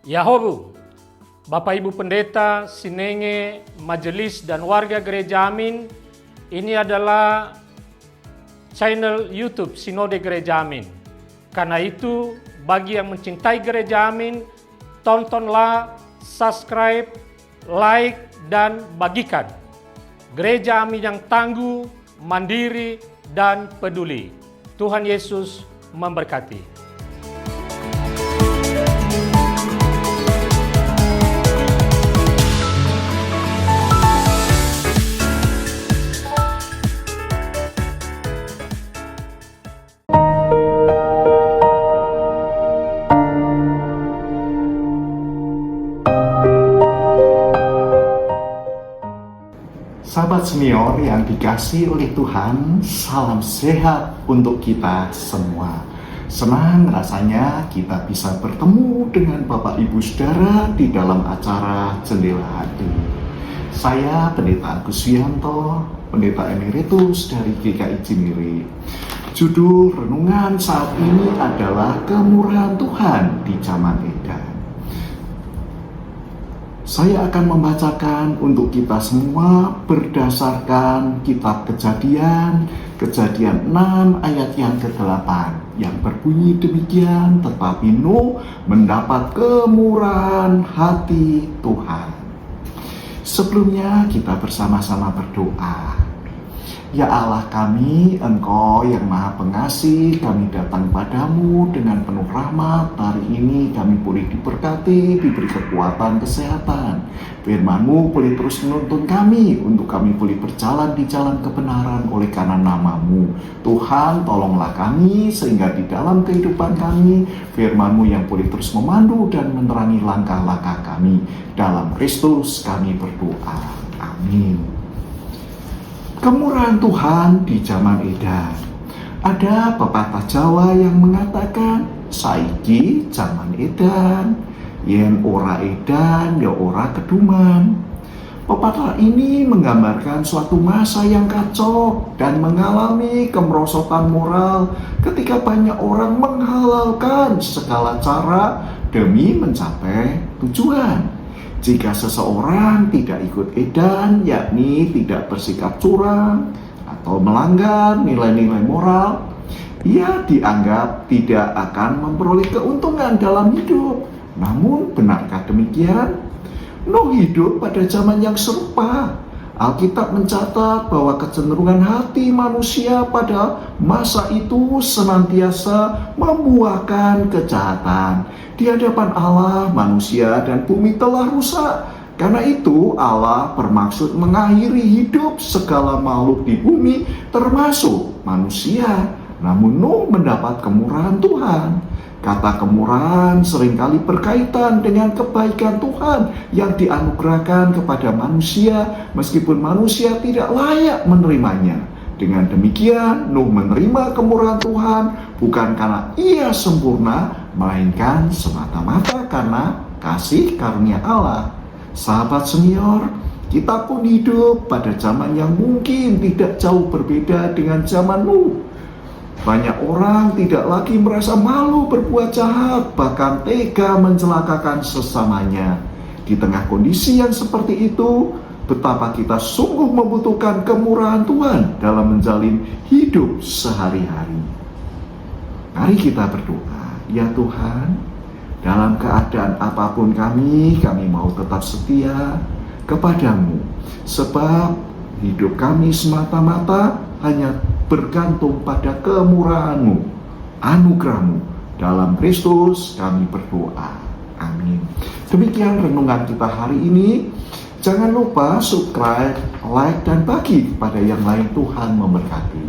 Yahobu, Bapak Ibu Pendeta, Sinenge, Majelis dan warga Gereja Amin, ini adalah channel YouTube Sinode Gereja Amin. Karena itu, bagi yang mencintai Gereja Amin, tontonlah, subscribe, like, dan bagikan. Gereja Amin yang tangguh, mandiri, dan peduli. Tuhan Yesus memberkati. Sahabat senior yang dikasihi oleh Tuhan, salam sehat untuk kita semua. Senang rasanya kita bisa bertemu dengan Bapak Ibu Saudara di dalam acara Jendela Hati. Saya Pendeta Agus Wianto, Pendeta Emeritus dari GKI Cinere. Judul renungan saat ini adalah Kemurahan Tuhan di Zaman Edan. Saya akan membacakan untuk kita semua berdasarkan kitab Kejadian 6 ayat yang ke-8 yang berbunyi demikian, tetapi Nuh mendapat kemurahan hati Tuhan. Sebelumnya kita bersama-sama berdoa. Ya Allah kami, Engkau yang Maha Pengasih, kami datang padamu dengan penuh rahmat. Hari ini kami boleh diberkati, diberi kekuatan, kesehatan. Firman-Mu boleh terus menuntun kami, untuk kami boleh berjalan di jalan kebenaran oleh karena nama-Mu. Tuhan, tolonglah kami, sehingga di dalam kehidupan kami, Firman-Mu yang boleh terus memandu dan menerangi langkah-langkah kami. Dalam Kristus kami berdoa. Amin. Kemurahan Tuhan di zaman edan. Ada pepatah Jawa yang mengatakan, saiki zaman edan, yen ora edan ya ora keduman. Pepatah ini menggambarkan suatu masa yang kacau dan mengalami kemerosotan moral ketika banyak orang menghalalkan segala cara demi mencapai tujuan. Jika seseorang tidak ikut edan, yakni tidak bersikap curang atau melanggar nilai-nilai moral, ia dianggap tidak akan memperoleh keuntungan dalam hidup. Namun, benarkah demikian? Nuh hidup pada zaman yang serupa. Alkitab mencatat bahwa kecenderungan hati manusia pada masa itu senantiasa membuahkan kejahatan. Di hadapan Allah, manusia dan bumi telah rusak. Karena itu Allah bermaksud mengakhiri hidup segala makhluk di bumi, termasuk manusia. Namun Nuh mendapat kemurahan Tuhan. Kata kemurahan seringkali berkaitan dengan kebaikan Tuhan yang dianugerahkan kepada manusia, meskipun manusia tidak layak menerimanya. Dengan demikian, Nuh menerima kemurahan Tuhan bukan karena ia sempurna, melainkan semata-mata karena kasih karunia Allah. Sahabat senior, kita pun hidup pada zaman yang mungkin tidak jauh berbeda dengan zaman Nuh. Banyak orang tidak lagi merasa malu berbuat jahat, bahkan tega mencelakakan sesamanya. Di tengah kondisi yang seperti itu, betapa kita sungguh membutuhkan kemurahan Tuhan dalam menjalin hidup sehari-hari. Mari kita berdoa. Ya Tuhan, dalam keadaan apapun kami mau tetap setia kepadamu. Sebab hidup kami semata-mata hanya bergantung pada kemurahan-Mu, anugerah-Mu. Dalam Kristus kami berdoa. Amin. Demikian renungan kita hari ini. Jangan lupa subscribe, like, dan bagi kepada yang lain. Tuhan memberkati.